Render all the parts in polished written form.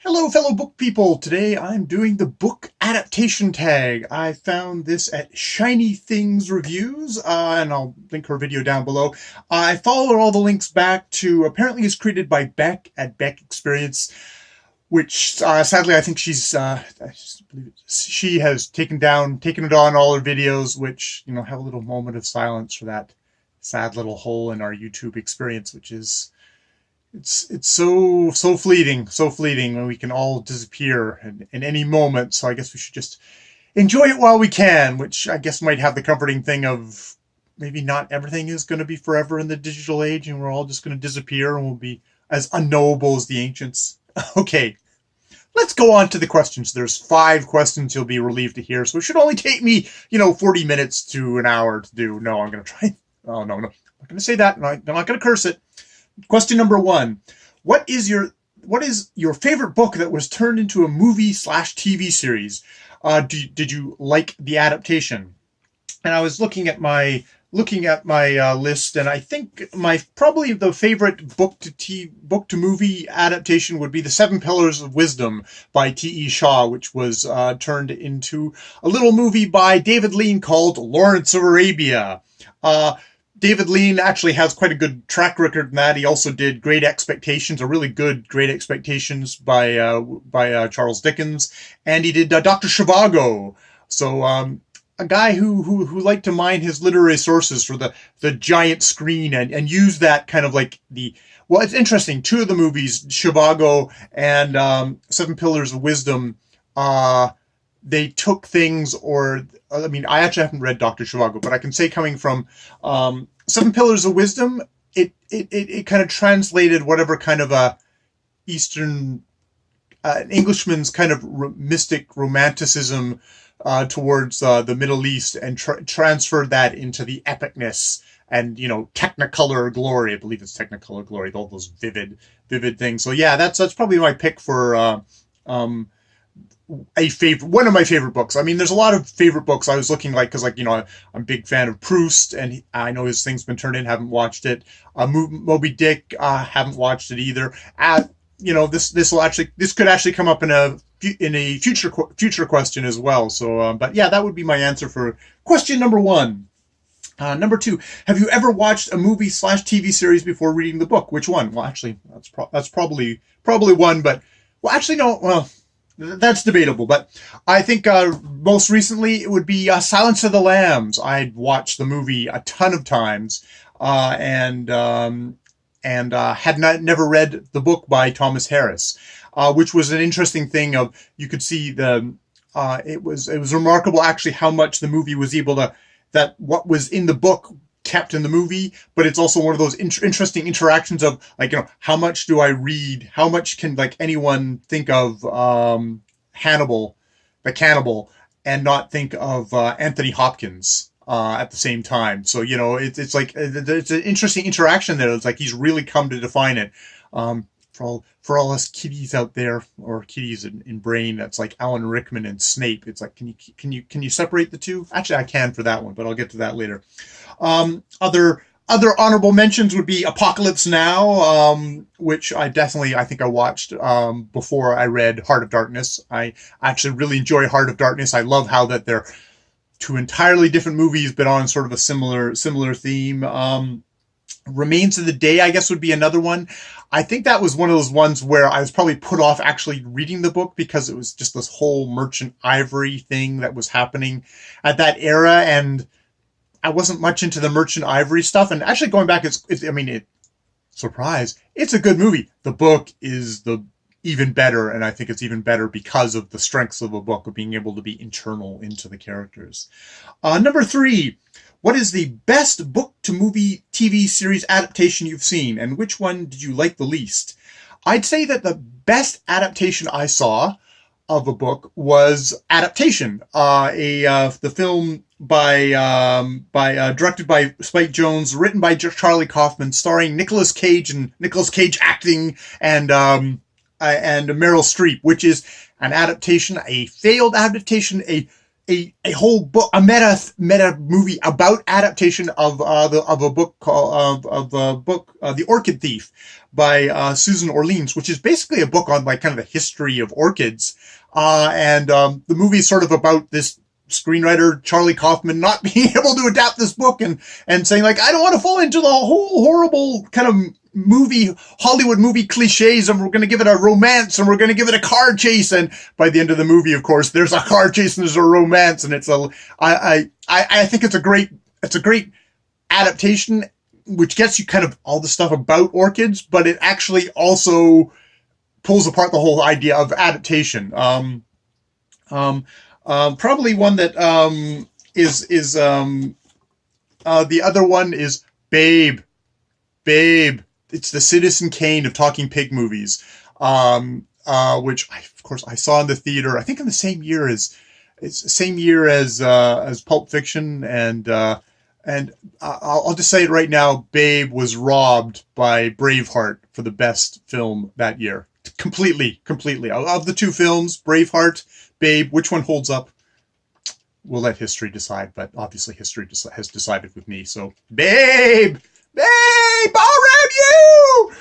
Hello, fellow book people. Today I'm doing the Book Adaptation Tag. I found this at Shiny Things Reviews, and I'll link her video down below. I followed all the links back to, apparently it's created by Beck at Bexperience, which sadly I think she has taken it on all her videos, which, have a little moment of silence for that sad little hole in our YouTube experience, which is... It's so fleeting when we can all disappear in any moment. So I guess we should just enjoy it while we can, which I guess might have the comforting thing of maybe not everything is going to be forever in the digital age, and we're all just going to disappear and we'll be as unknowable as the ancients. Okay, let's go on to the questions. There's 5 questions you'll be relieved to hear, so it should only take me, 40 minutes to an hour to do. No, I'm going to try. Oh, no. I'm not going to say that. I'm not going to curse it. Question number 1. What is your favorite book that was turned into a movie/TV series? Did you like the adaptation? And I was looking at my list, and I think probably the favorite book to movie adaptation would be The 7 Pillars of Wisdom by T.E. Shaw, which was turned into a little movie by David Lean called Lawrence of Arabia. David Lean actually has quite a good track record in that. He also did Great Expectations, a really good Great Expectations by Charles Dickens, and he did Dr. Zhivago. So a guy who liked to mine his literary sources for the giant screen and use that kind of like well, it's interesting. 2 of the movies, Zhivago and 7 Pillars of Wisdom, they took things, I actually haven't read Dr. Zhivago, but I can say coming from 7 Pillars of Wisdom, it kind of translated whatever kind of a Eastern Englishman's kind of mystic romanticism towards the Middle East and transferred that into the epicness and Technicolor glory. I believe it's Technicolor glory, all those vivid things. So yeah, that's probably my pick for one of my favorite books. I mean, there's a lot of favorite books. I was looking because I'm a big fan of Proust, and I know his thing's been turned in. Haven't watched it. Moby Dick, haven't watched it either. This could actually come up in a future question as well. So, but yeah, that would be my answer for question number 1. Number 2, have you ever watched a movie/TV series before reading the book? Which one? Well, actually, that's probably one, but actually no. Well, that's debatable, but I think most recently it would be Silence of the Lambs. I'd watched the movie a ton of times, and had never read the book by Thomas Harris, which was an interesting thing. You could see it was remarkable actually how much the movie was able to, that what was in the book kept in the movie, but it's also one of those interesting interactions of how much do I read? How much can anyone think of Hannibal, the cannibal, and not think of Anthony Hopkins at the same time? So it's an interesting interaction there. It's like he's really come to define it. For all us kiddies out there, or kiddies in brain, that's like Alan Rickman and Snape. It's like, can you separate the two? Actually, I can for that one, but I'll get to that later. Other honorable mentions would be Apocalypse Now, which I think I watched before I read Heart of Darkness. I actually really enjoy Heart of Darkness. I love how that they're 2 entirely different movies, but on sort of a similar theme. Remains of the Day, I guess, would be another one. I think that was one of those ones where I was probably put off actually reading the book because it was just this whole Merchant Ivory thing that was happening at that era, and I wasn't much into the Merchant Ivory stuff. And actually going back, surprise, it's a good movie. The book is even better, and I think it's even better because of the strengths of a book, of being able to be internal into the characters. Number 3, what is the best book-to-movie TV series adaptation you've seen, and which one did you like the least? I'd say that the best adaptation I saw of a book was Adaptation, the film directed by Spike Jonze, written by Charlie Kaufman, starring Nicolas Cage acting, and Meryl Streep, which is an adaptation, a failed adaptation, a whole book, a meta movie about adaptation of a book called The Orchid Thief by Susan Orleans, which is basically a book on like kind of the history of orchids. And the movie is sort of about this screenwriter Charlie Kaufman not being able to adapt this book and saying like, I don't want to fall into the whole horrible kind of Hollywood movie cliches, and we're going to give it a romance, and we're going to give it a car chase. And by the end of the movie, of course, there's a car chase and there's a romance, and I think it's a great adaptation, which gets you kind of all the stuff about orchids, but it actually also pulls apart the whole idea of adaptation. Probably one that is the other one is Babe. It's the Citizen Kane of talking pig movies, which of course I saw in the theater. I think in the same year as Pulp Fiction, and I'll just say it right now: Babe was robbed by Braveheart for the best film that year. Completely. Of the two films, Braveheart, Babe, which one holds up? We'll let history decide, but obviously history has decided with me. So, Babe, all around you.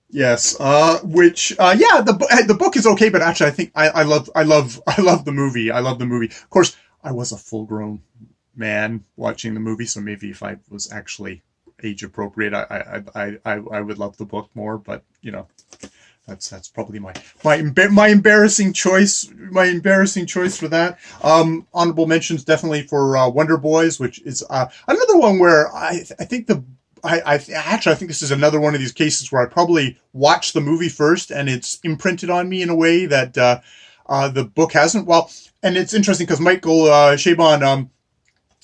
Yes. The book is okay, but actually, I think I love the movie. I love the movie. Of course, I was a full-grown man watching the movie, so maybe if I was actually age appropriate, I would love the book more. But you know, that's probably my embarrassing choice. My embarrassing choice for that. Honorable mentions definitely for Wonder Boys, which is another one where I think I think this is another one of these cases where I probably watched the movie first and it's imprinted on me in a way that the book hasn't. Well, and it's interesting because Michael Chabon,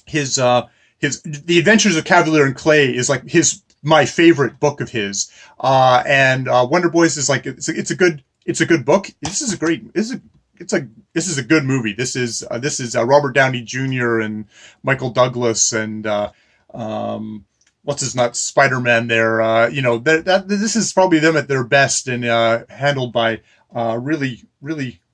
his The Adventures of Cavalier and Clay is like my favorite book of his. And Wonder Boys is like it's a good book. This is a good movie. This is Robert Downey Jr. and Michael Douglas and what's his nuts, Spider-Man there. This is probably them at their best, and handled by really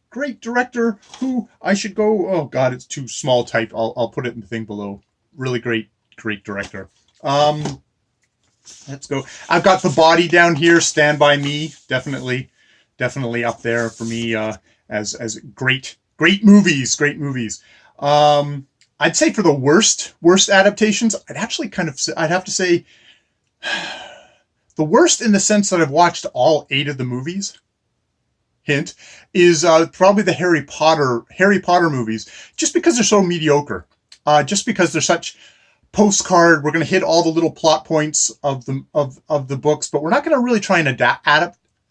great director who I should go. Oh God, it's too small type. I'll put it in the thing below. Really great director. Let's go. I've got The Body down here. Stand By Me, definitely up there for me as great movies. Great movies. I'd say for the worst adaptations, I'd have to say the worst in the sense that I've watched all 8 of the movies. Hint is probably the Harry Potter movies, just because they're so mediocre. Just because they're such postcard. We're going to hit all the little plot points of the books, but we're not going to really try and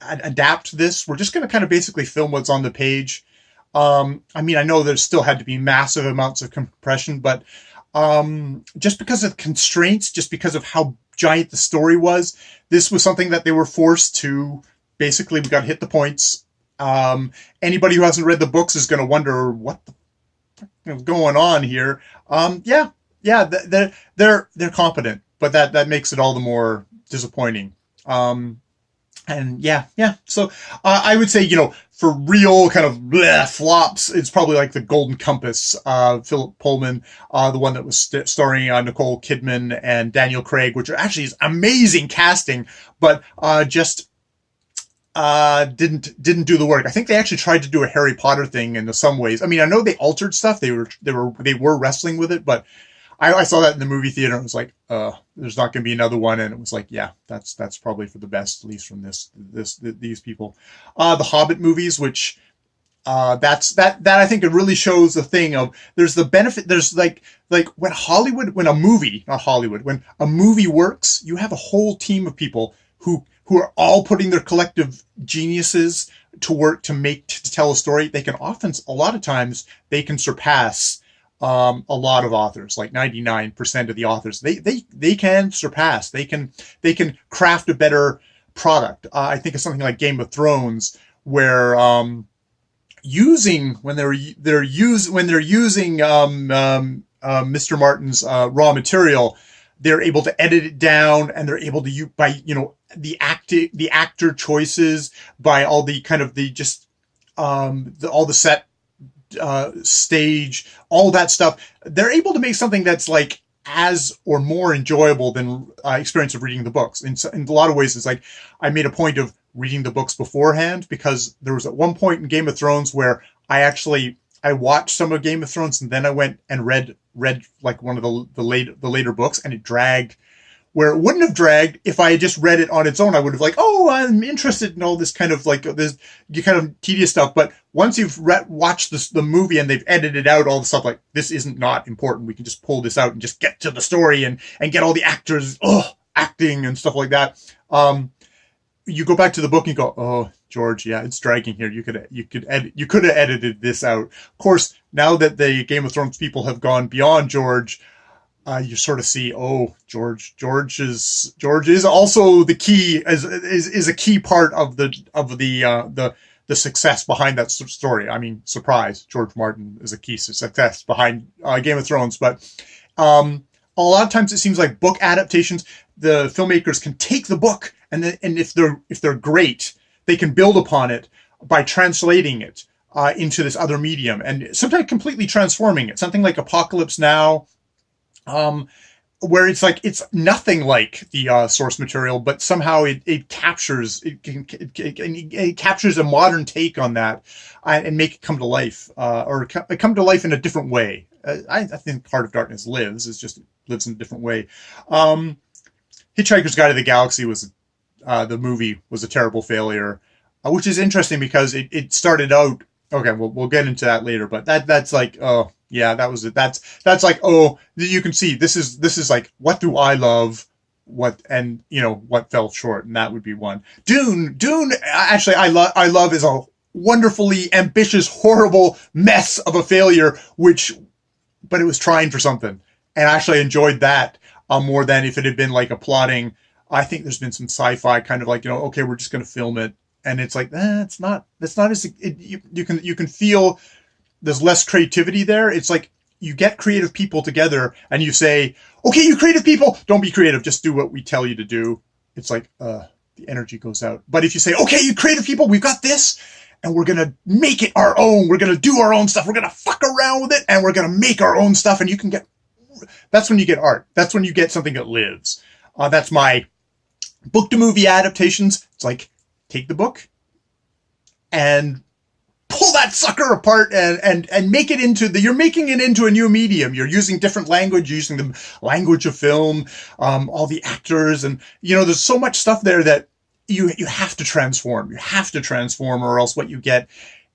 adapt this. We're just going to kind of basically film what's on the page. I know there still had to be massive amounts of compression, but just because of constraints, just because of how giant the story was, this was something that they were forced to. Basically, we got to hit the points. Anybody who hasn't read the books is going to wonder what the fuck is going on here. They're competent, but that makes it all the more disappointing. So I would say, for real kind of flops, it's probably like The Golden Compass, Philip Pullman, the one that was starring Nicole Kidman and Daniel Craig, which actually is amazing casting, but just didn't do the work. I think they actually tried to do a Harry Potter thing in some ways. I know they altered stuff. They were wrestling with it, but I saw that in the movie theater and it was like, there's not going to be another one. And it was like, yeah, that's probably for the best, at least from these people. The Hobbit movies, which, that I think it really shows the thing of, there's the benefit. There's like when a movie works, you have a whole team of people who are all putting their collective geniuses to work to tell a story. They can a lot of times they can surpass a lot of authors, like 99% of the authors. They can surpass. They can craft a better product. I think of something like Game of Thrones, where when they're using Mr. Martin's raw material, they're able to edit it down, and they're able to by the actor choices, by all the kind of all the set stage, all that stuff. They're able to make something that's like as or more enjoyable than experience of reading the books. In a lot of ways, it's like I made a point of reading the books beforehand, because there was at one point in Game of Thrones where I watched some of Game of Thrones, and then I went and read like one of the later books, and it dragged where it wouldn't have dragged if I had just read it on its own. I would have like, oh, I'm interested in all this kind of like this kind of tedious stuff. But once you've watched the movie and they've edited out all the stuff, like this isn't not important. We can just pull this out and just get to the story and get all the actors acting and stuff like that. You go back to the book and go, oh, George, yeah, it's dragging here. You could have edited this out. Of course, now that the Game of Thrones people have gone beyond George, you sort of see, oh, George is also the key, is a key part of the success behind that story. I mean, surprise, George Martin is a key success behind Game of Thrones. But a lot of times it seems like book adaptations, the filmmakers can take the book and if they're great, they can build upon it by translating it into this other medium, and sometimes completely transforming it. Something like Apocalypse Now, where it's like it's nothing like the source material, but somehow it captures it captures a modern take on that and make it come to life, or come to life in a different way. I think Heart of Darkness lives in a different way. Hitchhiker's Guide to the Galaxy the movie was a terrible failure, which is interesting because it started out. Okay, we'll get into that later, but that's like, oh yeah, that was it. That's like, oh, you can see this is like, what do I love? What fell short, and that would be one. Dune, actually, I love is a wonderfully ambitious, horrible mess of a failure, but it was trying for something, and I actually enjoyed that more than if it had been like a plotting. I think there's been some sci-fi kind of like, okay, we're just going to film it, and it's like, it's not as you can feel there's less creativity there. It's like you get creative people together and you say, okay, you creative people, don't be creative, just do what we tell you to do. It's like the energy goes out. But if you say, okay, you creative people, we've got this, and we're going to make it our own. We're going to do our own stuff. We're going to fuck around with it, and we're going to make our own stuff. And that's when you get art. That's when you get something that lives. That's my book to movie adaptations. It's like, take the book and pull that sucker apart and make it you're making it into a new medium. You're using different language, using the language of film, all the actors, and there's so much stuff there that you have to transform. You have to transform, or else what you get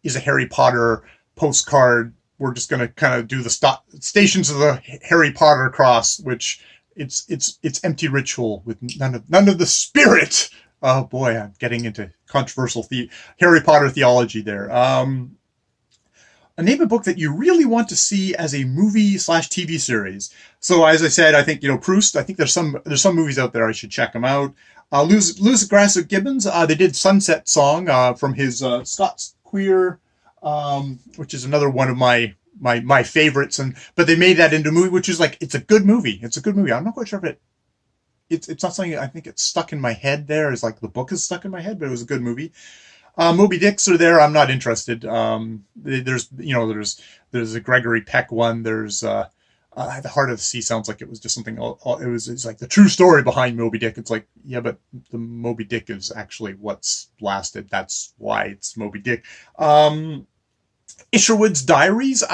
is a Harry Potter postcard. We're just going to kind of do the Stations of the Harry Potter cross, which it's empty ritual with none of the spirit. Oh boy, I'm getting into controversial Harry Potter theology there. Name a book that you really want to see as a movie/TV series. So as I said, I think Proust. I think there's some movies out there I should check them out. Lewis Grasso Gibbons. They did Sunset Song from his Scots Queer, which is another one of my favorites. But they made that into a movie, which is like, it's a good movie. I'm not quite sure if it's not something, I think it's stuck in my head there. It's like the book is stuck in my head, but it was a good movie. Moby Dicks are there. I'm not interested. There's a Gregory Peck one. There's The Heart of the Sea sounds like it was just something. It's like the true story behind Moby Dick. It's like, yeah, but the Moby Dick is actually what's lasted. That's why it's Moby Dick. Isherwood's Diaries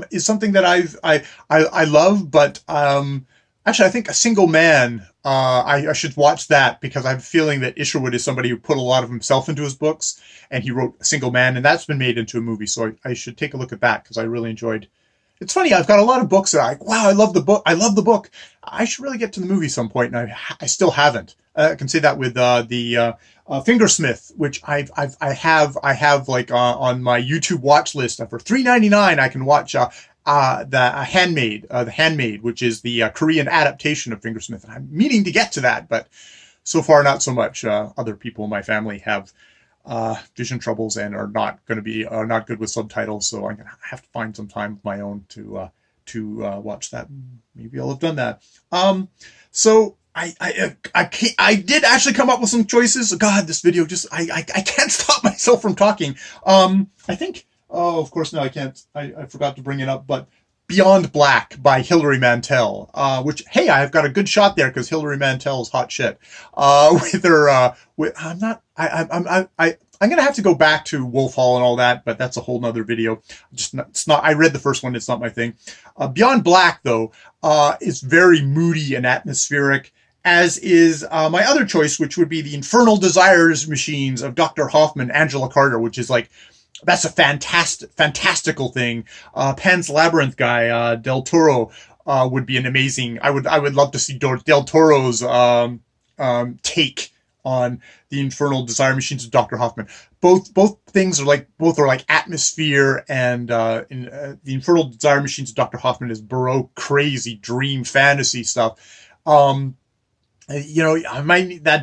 is something that I love, but actually, I think A Single Man, I should watch that, because I have a feeling that Isherwood is somebody who put a lot of himself into his books, and he wrote A Single Man, and that's been made into a movie. So I should take a look at that, because I really enjoyed. It's funny, I've got a lot of books that wow, I love the book. I should really get to the movie some point, and I still haven't. I can say that with the Fingersmith, which I have like on my YouTube watch list. For $3.99, I can watch The Handmaid, which is the Korean adaptation of Fingersmith. I'm meaning to get to that, but so far not so much. Other people in my family have vision troubles and are not good with subtitles, so I'm gonna have to find some time of my own to watch that. Maybe I'll have done that. So I did actually come up with some choices. God, this video I can't stop myself from talking. I think Oh, of course, no, I can't. I forgot to bring it up, but Beyond Black by Hilary Mantel, which, hey, I've got a good shot there because Hilary Mantel's hot shit. With her, I'm not, I'm gonna have to go back to Wolf Hall and all that, but that's a whole nother video. Just not, it's not. I read the first one; it's not my thing. Beyond Black, though, is very moody and atmospheric, as is my other choice, which would be the Infernal Desires Machines of Dr. Hoffman, Angela Carter, which is like, that's a fantastical thing. Pan's Labyrinth guy, Del Toro, would be an amazing. I would love to see Del Toro's take on the Infernal Desire Machines of Dr. Hoffman. Both things are like atmosphere, and the Infernal Desire Machines of Dr. Hoffman is Baroque, crazy dream fantasy stuff. That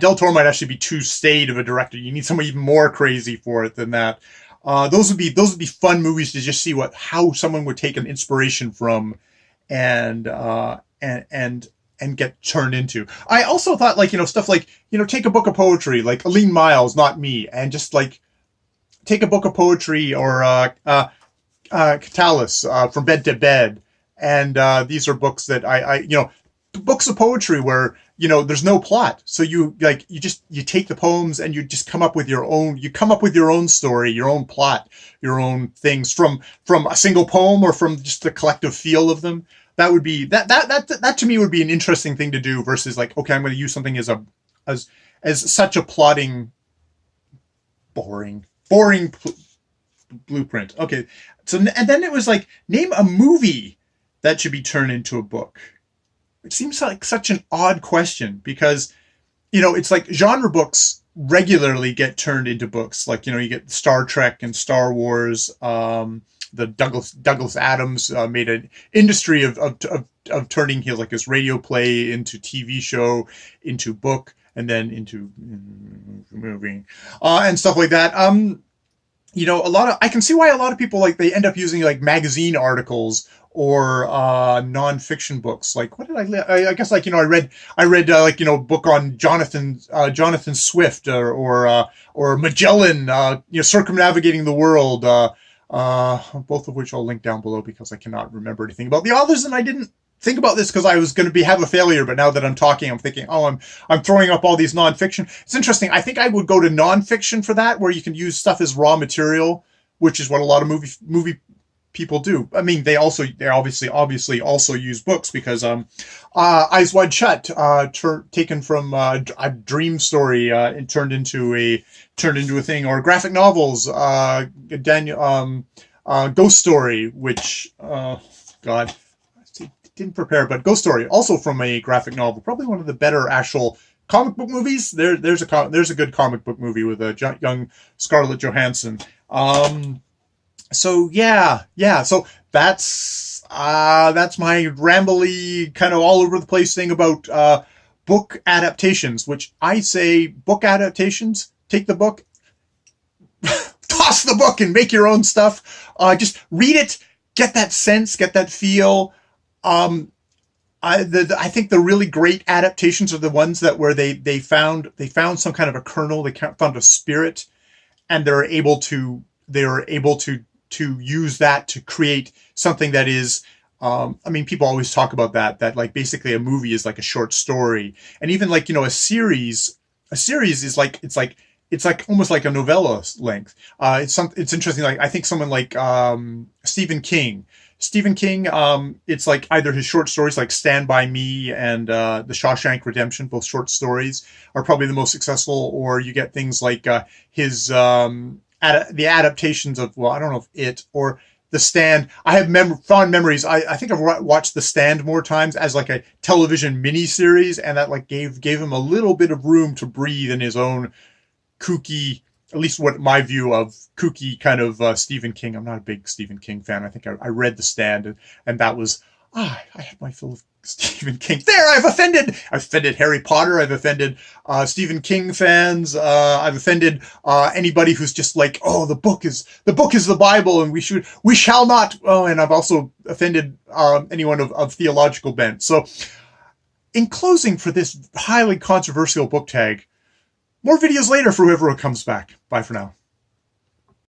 Del Toro might actually be too staid of a director. You need someone even more crazy for it than that. Those would be fun movies to just see how someone would take an inspiration from and get turned into. I also thought, like, stuff like, take a book of poetry, like Aline Miles, Not Me, and just like take a book of poetry, or Catalyst, From Bed to Bed. And these are books that books of poetry where, there's no plot. So you take the poems and you just come up with your own story, your own plot, your own things from a single poem or from just the collective feel of them. That would be, that to me would be an interesting thing to do versus like, okay, I'm going to use something as such a plotting, boring blueprint. Okay. So, and then it was like, name a movie that should be turned into a book. It seems like such an odd question because, it's like genre books regularly get turned into books. Like, you get Star Trek and Star Wars. The Douglas Adams made an industry of turning his radio play into TV show, into book, and then into movie, and stuff like that. I can see why a lot of people, like, they end up using like magazine articles or non-fiction books. Like, what did I guess, like, I read a book on Jonathan Swift, or Magellan, circumnavigating the world, both of which I'll link down below because I cannot remember anything about the authors, and I didn't think about this because I was going to have a failure, but now that I'm talking, I'm thinking, I'm throwing up all these nonfiction. It's interesting. I think I would go to nonfiction for that, where you can use stuff as raw material, which is what a lot of movie people do. I mean, they obviously also use books because Eyes Wide Shut, taken from a dream story, and turned into a thing, or graphic novels, Ghost Story, which God, didn't prepare, but Ghost Story, also from a graphic novel, probably one of the better actual comic book movies. There's a good comic book movie with a young Scarlett Johansson. So yeah. So that's my rambly, kind of all over the place thing about book adaptations, which I say book adaptations. Take the book, toss the book, and make your own stuff. Just read it, get that sense, get that feel. I think the really great adaptations are the ones where they found some kind of a kernel, they found a spirit, and they're able to use that to create something that is, people always talk about that like basically a movie is like a short story, and even like, a series is like, it's like almost like a novella length. It's interesting. Like, I think someone like Stephen King, it's like either his short stories like Stand By Me and The Shawshank Redemption, both short stories, are probably the most successful, or you get things like his the adaptations of, well, I don't know if it or The Stand. I have fond memories. I think I've watched The Stand more times as like a television miniseries, and that like gave him a little bit of room to breathe in his own kooky, at least what my view of kooky kind of Stephen King. I'm not a big Stephen King fan. I think I read The Stand, and that was, I had my fill of Stephen King. There, I've offended Harry Potter. I've offended Stephen King fans. I've offended anybody who's just like, oh, the book is the Bible, and we shall not. Oh, and I've also offended anyone of theological bent. So, in closing, for this highly controversial book tag, more videos later for whoever comes back. Bye for now.